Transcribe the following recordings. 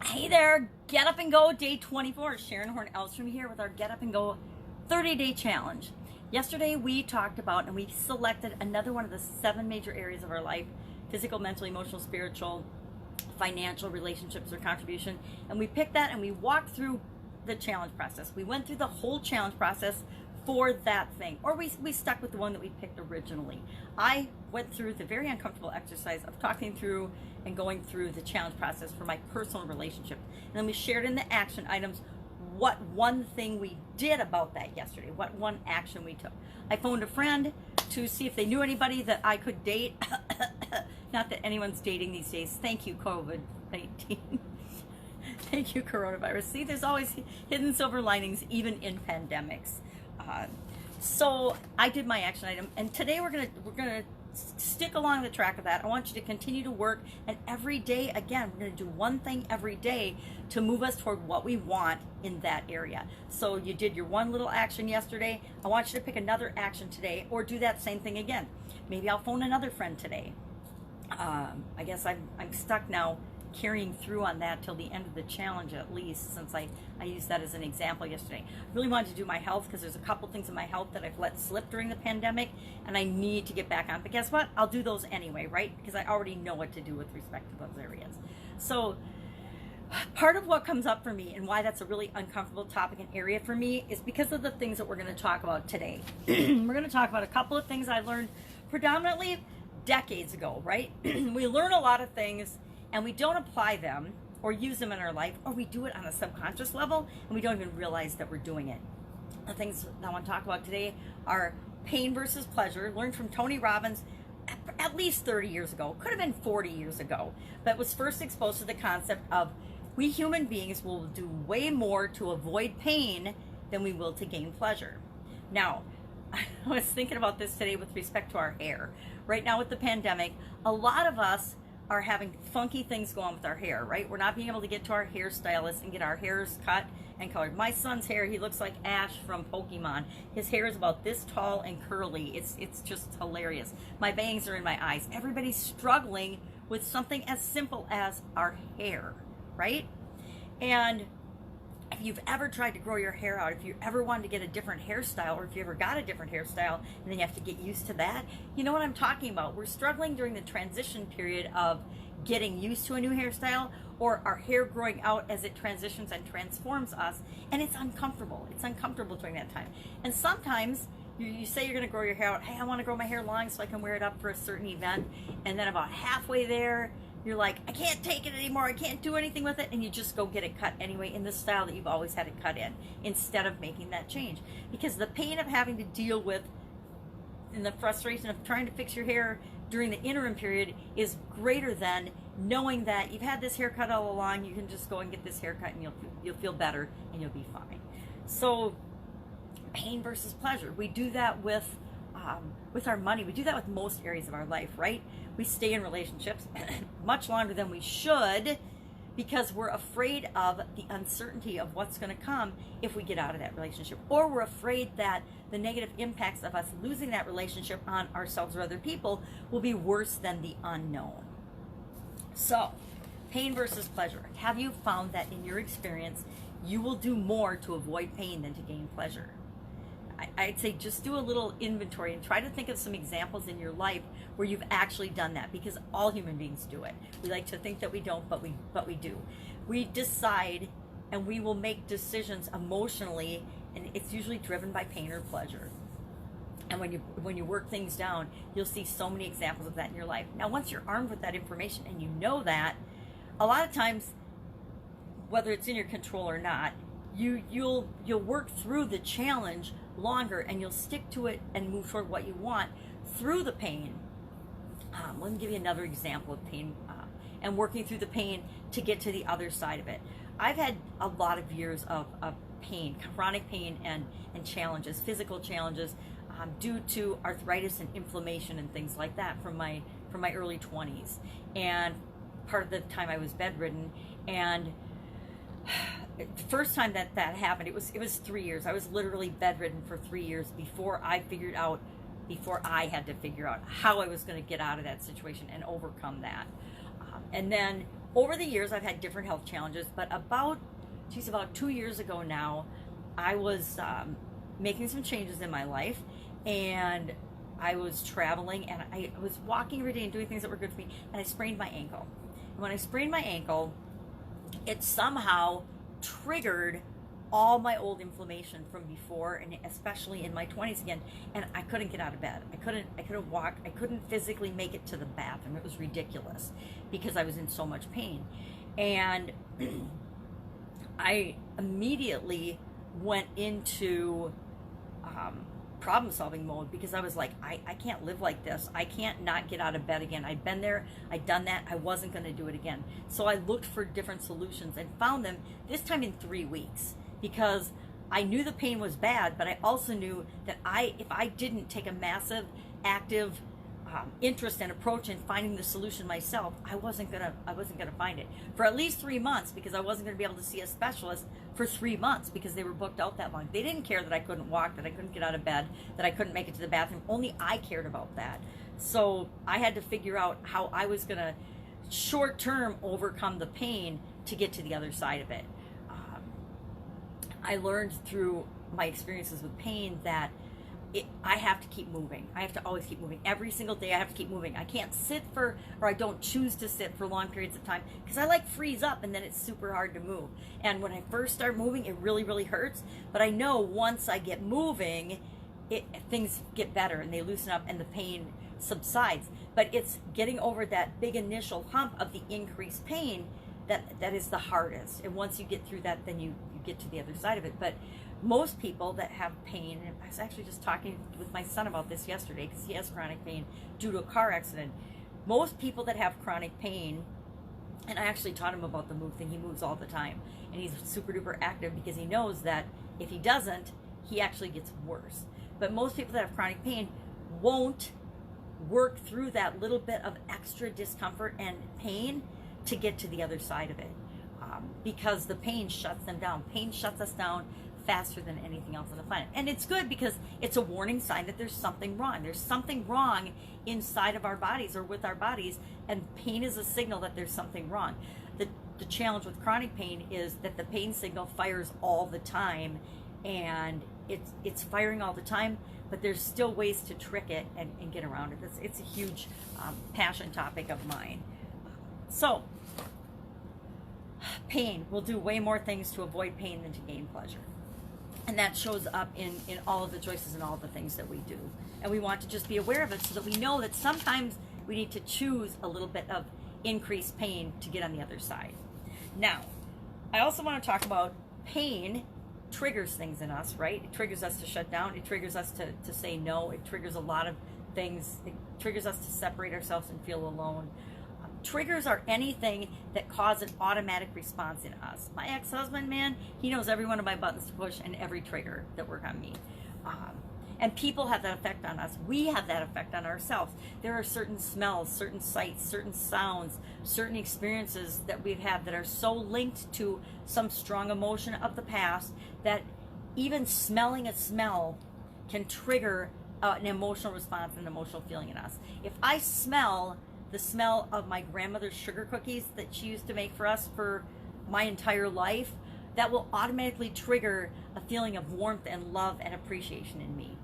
Hey there, Get Up and Go Day 24. Sharon Horne-Ellstrom here with our Get Up and Go 30-day challenge. Yesterday we talked about and we selected another one of the 7 major areas of our life: physical, mental, emotional, spiritual, financial, relationships, or contribution. And we picked that and we walked through the challenge process. We went through the whole challenge process for that thing, or we stuck with the one that we picked originally. I went through the very uncomfortable exercise of talking through and going through the challenge process for my personal relationship, and then we shared in the action items what one thing we did about that yesterday, what one action we took. I phoned a friend to see if they knew anybody that I could date. Not that anyone's dating these days. Thank you, COVID-19. Thank you, coronavirus. See, there's always hidden silver linings, even in pandemics. So I did my action item, and today we're gonna stick along the track of that. I want you to continue to work, and every day, again, we're gonna do one thing every day to move us toward what we want in that area. So you did your one little action yesterday. I want you to pick another action today, or do that same thing again. Maybe I'll phone another friend today. I guess I'm stuck now carrying through on that till the end of the challenge, at least, since I used that as an example yesterday. I really wanted to do my health because there's a couple things in my health that I've let slip during the pandemic and I need to get back on. But guess what? I'll do those anyway, right? Because I already know what to do with respect to those areas. So part of what comes up for me and why that's a really uncomfortable topic and area for me is because of the things that we're going to talk about today. We're going to talk about a couple of things I learned predominantly decades ago, right? We learn a lot of things and we don't apply them or use them in our life, or we do it on a subconscious level and we don't even realize that we're doing it. The things that I want to talk about today are pain versus pleasure, learned from Tony Robbins at least 30 years ago, could have been 40 years ago, but was first exposed to the concept of we human beings will do way more to avoid pain than we will to gain pleasure. Now, I was thinking about this today with respect to our hair. Right now with the pandemic, a lot of us are having funky things go on with our hair, right? We're not being able to get to our hairstylist and get our hairs cut and colored. My son's hair, he looks like Ash from Pokemon. His hair is about this tall and curly. It's just hilarious. My bangs are in my eyes. Everybody's struggling with something as simple as our hair, right? And if you've ever tried to grow your hair out, if you ever wanted to get a different hairstyle, or if you ever got a different hairstyle and then you have to get used to that, you know what I'm talking about. We're struggling during the transition period of getting used to a new hairstyle, or our hair growing out as it transitions and transforms us, and it's uncomfortable. It's uncomfortable during that time. And sometimes you say you're going to grow your hair out. Hey, I want to grow my hair long so I can wear it up for a certain event, and then about halfway there, you're like, I can't take it anymore, I can't do anything with it, and you just go get it cut anyway in the style that you've always had it cut in, instead of making that change. Because the pain of having to deal with and the frustration of trying to fix your hair during the interim period is greater than knowing that you've had this haircut all along. You can just go and get this haircut and you'll feel better and you'll be fine. So pain versus pleasure. We do that with our money. We do that with most areas of our life, right? We stay in relationships much longer than we should because we're afraid of the uncertainty of what's going to come if we get out of that relationship, or we're afraid that the negative impacts of us losing that relationship on ourselves or other people will be worse than the unknown. So, pain versus pleasure. Have you found that in your experience you will do more to avoid pain than to gain pleasure? I'd say just do a little inventory and try to think of some examples in your life where you've actually done that, because all human beings do it. We like to think that we don't, but we do. We decide and we will make decisions emotionally, and it's usually driven by pain or pleasure. And when you work things down, you'll see so many examples of that in your life. Now, once you're armed with that information and you know that, a lot of times, whether it's in your control or not, you'll work through the challenge longer, and you'll stick to it and move toward what you want through the pain. Let me give you another example of pain and working through the pain to get to the other side of it. I've had a lot of years of pain, chronic pain and challenges, physical challenges, due to arthritis and inflammation and things like that from my early 20s. And part of the time I was bedridden, and the first time that happened, it was 3 years. I was literally bedridden for 3 years before I had to figure out how I was going to get out of that situation and overcome that. And then over the years, I've had different health challenges, but about 2 years ago now, I was making some changes in my life, and I was traveling, and I was walking every day and doing things that were good for me, and I sprained my ankle. And when I sprained my ankle, it somehow triggered all my old inflammation from before, and especially in my 20s again, and I couldn't get out of bed. I couldn't walk. I couldn't physically make it to the bathroom. It was ridiculous because I was in so much pain. And I immediately went into problem solving mode, because I was like, I can't live like this. I can't not get out of bed again. I'd been there, I'd done that, I wasn't going to do it again. So I looked for different solutions and found them, this time in 3 weeks, because I knew the pain was bad, but I also knew that if I didn't take a massive, active interest and approach in finding the solution myself, I wasn't gonna find it for at least 3 months, because I wasn't gonna be able to see a specialist for 3 months because they were booked out that long. They didn't care that I couldn't walk, that I couldn't get out of bed, that I couldn't make it to the bathroom. Only I cared about that. So I had to figure out how I was gonna short term overcome the pain to get to the other side of it. I learned through my experiences with pain that I have to keep moving. I have to always keep moving. Every single day I have to keep moving. I can't sit or I don't choose to sit for long periods of time, because I freeze up and then it's super hard to move. And when I first start moving, it really, really hurts. But I know once I get moving, things get better and they loosen up and the pain subsides. But it's getting over that big initial hump of the increased pain that is the hardest. And once you get through that, then you get to the other side of it. But most people that have pain, and I was actually just talking with my son about this yesterday because he has chronic pain due to a car accident. Most people that have chronic pain, and I actually taught him about the move thing. He moves all the time, and he's super duper active because he knows that if he doesn't, he actually gets worse. But most people that have chronic pain won't work through that little bit of extra discomfort and pain to get to the other side of it, because the pain shuts them down. Pain shuts us down faster than anything else on the planet. And it's good because it's a warning sign that there's something wrong. There's something wrong inside of our bodies or with our bodies, and pain is a signal that there's something wrong. The challenge with chronic pain is that the pain signal fires all the time, and it's firing all the time, but there's still ways to trick it and get around it. It's a huge passion topic of mine. So, pain will do way more things to avoid pain than to gain pleasure. And that shows up in all of the choices and all of the things that we do. And we want to just be aware of it so that we know that sometimes we need to choose a little bit of increased pain to get on the other side. Now, I also want to talk about pain triggers things in us, right? It triggers us to shut down. It triggers us to say no. It triggers a lot of things. It triggers us to separate ourselves and feel alone. Triggers are anything that cause an automatic response in us. My ex-husband, man, he knows every one of my buttons to push and every trigger that work on me. And people have that effect on us. We have that effect on ourselves. There are certain smells, certain sights, certain sounds, certain experiences that we've had that are so linked to some strong emotion of the past that even smelling a smell can trigger an emotional response, an emotional feeling in us. If I smell the smell of my grandmother's sugar cookies that she used to make for us for my entire life, that will automatically trigger a feeling of warmth and love and appreciation in me.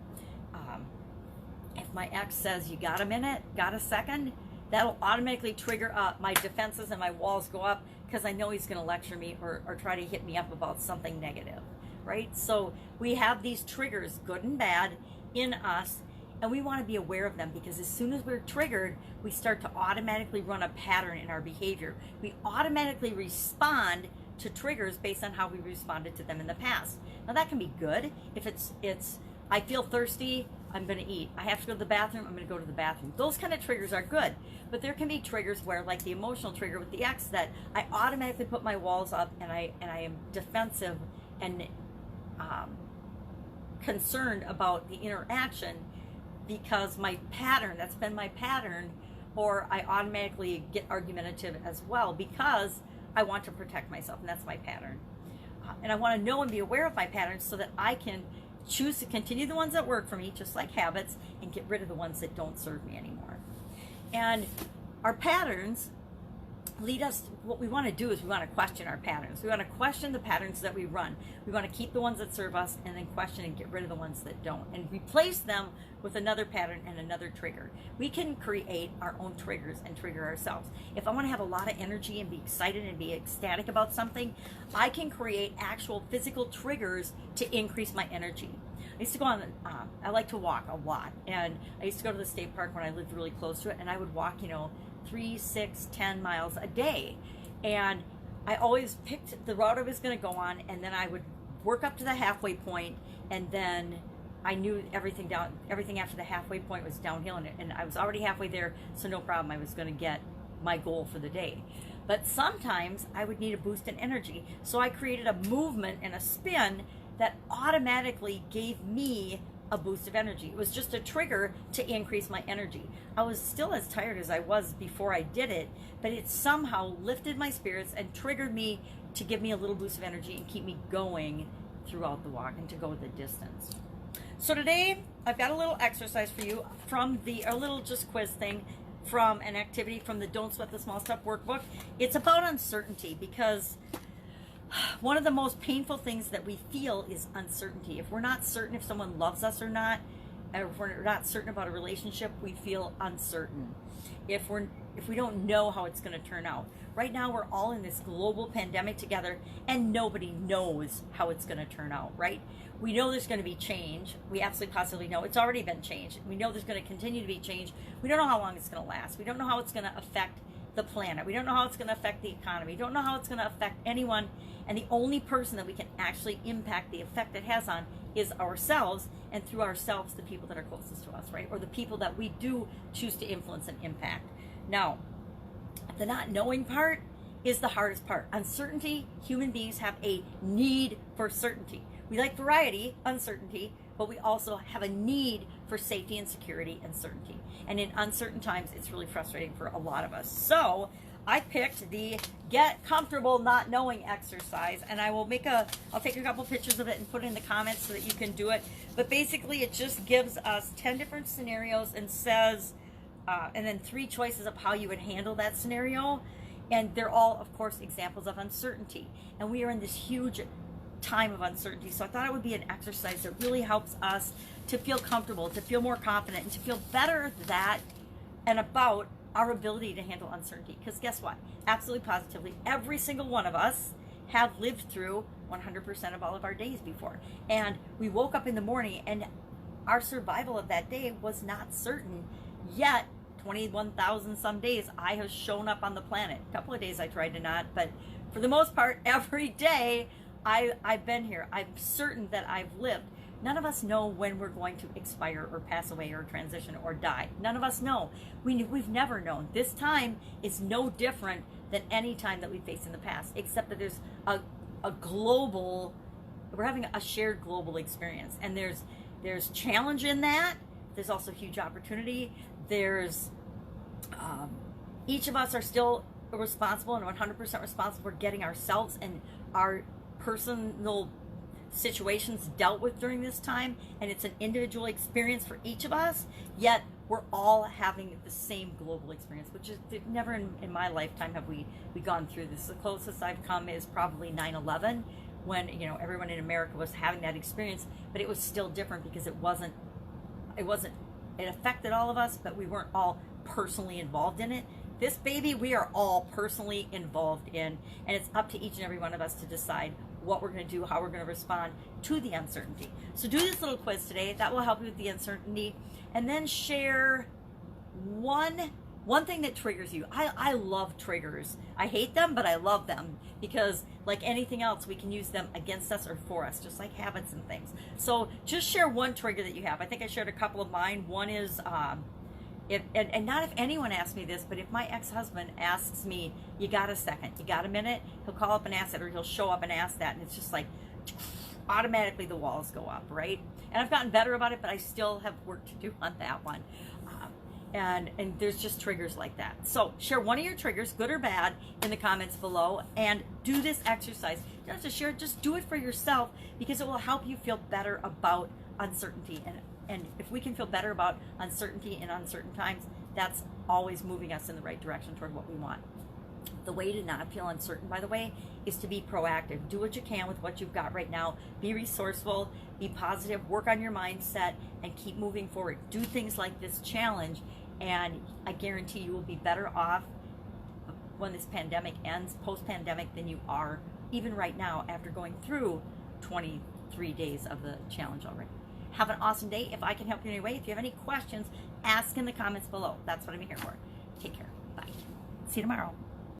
If my ex says, "You got a minute, got a second," that'll automatically trigger my defenses and my walls go up, because I know he's going to lecture me or try to hit me up about something negative, right? So we have these triggers, good and bad, in us, and we want to be aware of them, because as soon as we're triggered, we start to automatically run a pattern in our behavior. We automatically respond to triggers based on how we responded to them in the past. Now that can be good. If it's I feel thirsty, I'm going to eat. I have to go to the bathroom, I'm going to go to the bathroom. Those kind of triggers are good. But there can be triggers where, like the emotional trigger with the ex, that I automatically put my walls up and I am defensive and concerned about the interaction, because my pattern, that's been my pattern, or I automatically get argumentative as well because I want to protect myself, and that's my pattern. And I want to know and be aware of my patterns so that I can choose to continue the ones that work for me, just like habits, and get rid of the ones that don't serve me anymore. And our patterns lead us. What we want to do is we want to question our patterns. We want to question the patterns that we run. We want to keep the ones that serve us and then question and get rid of the ones that don't, and replace them with another pattern and another trigger. We can create our own triggers and trigger ourselves. If I want to have a lot of energy and be excited and be ecstatic about something, I can create actual physical triggers to increase my energy. I used to go on, I like to walk a lot, and I used to go to the state park when I lived really close to it, and I would walk, 3, 6, 10 miles a day. And I always picked the route I was going to go on, and then I would work up to the halfway point, and then I knew everything after the halfway point was downhill, and I was already halfway there, so no problem. I was going to get my goal for the day. But sometimes I would need a boost in energy, so I created a movement and a spin that automatically gave me a boost of energy. It was just a trigger to increase my energy. I was still as tired as I was before I did it, but it somehow lifted my spirits and triggered me to give me a little boost of energy and keep me going throughout the walk and to go the distance. So today I've got a little exercise for you from a little just quiz thing from an activity from the Don't Sweat the Small Stuff workbook. It's about uncertainty, because one of the most painful things that we feel is uncertainty. If we're not certain if someone loves us or not, or if we're not certain about a relationship, we feel uncertain. If we don't know how it's going to turn out. Right now, we're all in this global pandemic together, and nobody knows how it's going to turn out, right? We know there's going to be change. We absolutely positively know it's already been changed. We know there's going to continue to be change. We don't know how long it's going to last. We don't know how it's going to affect the planet. We don't know how it's going to affect the economy. We don't know how it's going to affect anyone. And the only person that we can actually impact the effect it has on is ourselves, and through ourselves, the people that are closest to us, right? Or the people that we do choose to influence and impact. Now, the not knowing part is the hardest part. Uncertainty, human beings have a need for certainty. We like variety, uncertainty, but we also have a need for safety and security and certainty. And in uncertain times, it's really frustrating for a lot of us. So I picked the Get Comfortable Not Knowing exercise, and I'll take a couple pictures of it and put it in the comments so that you can do it. But basically, it just gives us 10 different scenarios and says, and then 3 choices of how you would handle that scenario. And they're all, of course, examples of uncertainty. And we are in this huge time of uncertainty. So I thought it would be an exercise that really helps us to feel comfortable, to feel more confident, and to feel better that and about our ability to handle uncertainty. Because guess what? Absolutely positively, every single one of us have lived through 100% of all of our days before. And we woke up in the morning and our survival of that day was not certain. Yet, 21,000 some days, I have shown up on the planet. A couple of days I tried to not, but for the most part, every day I've been here. I'm certain that I've lived. None of us know when we're going to expire or pass away or transition or die. None of us know. We've never known. This time is no different than any time that we faced in the past, except that there's a global, we're having a shared global experience. And there's challenge in that. There's also huge opportunity. There's, each of us are still responsible and 100% responsible for getting ourselves and our personal situations dealt with during this time, and it's an individual experience for each of us, yet we're all having the same global experience, which is never in my lifetime have we gone through this. The closest I've come is probably 9/11, when everyone in America was having that experience, but it was still different because it affected all of us, but we weren't all personally involved in it. This baby, we are all personally involved in, and it's up to each and every one of us to decide what we're going to do, how we're going to respond to the uncertainty. So do this little quiz today. That will help you with the uncertainty. And then share one thing that triggers you. I love triggers. I hate them, but I love them, because like anything else, we can use them against us or for us, just like habits and things. So just share one trigger that you have. I think I shared a couple of mine. One is, and not if anyone asks me this, but if my ex-husband asks me, you got a second, you got a minute, he'll call up and ask that, or he'll show up and ask that, and it's just like automatically the walls go up, right? And I've gotten better about it, but I still have work to do on that one. And there's just triggers like that. So share one of your triggers, good or bad, in the comments below, and do this exercise. You don't have to share it, just do it for yourself, because it will help you feel better about uncertainty. And if we can feel better about uncertainty in uncertain times, that's always moving us in the right direction toward what we want. The way to not feel uncertain, by the way, is to be proactive. Do what you can with what you've got right now. Be resourceful, be positive, work on your mindset, and keep moving forward. Do things like this challenge, and I guarantee you will be better off when this pandemic ends, post-pandemic, than you are even right now after going through 23 days of the challenge already. Have an awesome day. If I can help you in any way, if you have any questions, ask in the comments below. That's what I'm here for. Take care. Bye. See you tomorrow.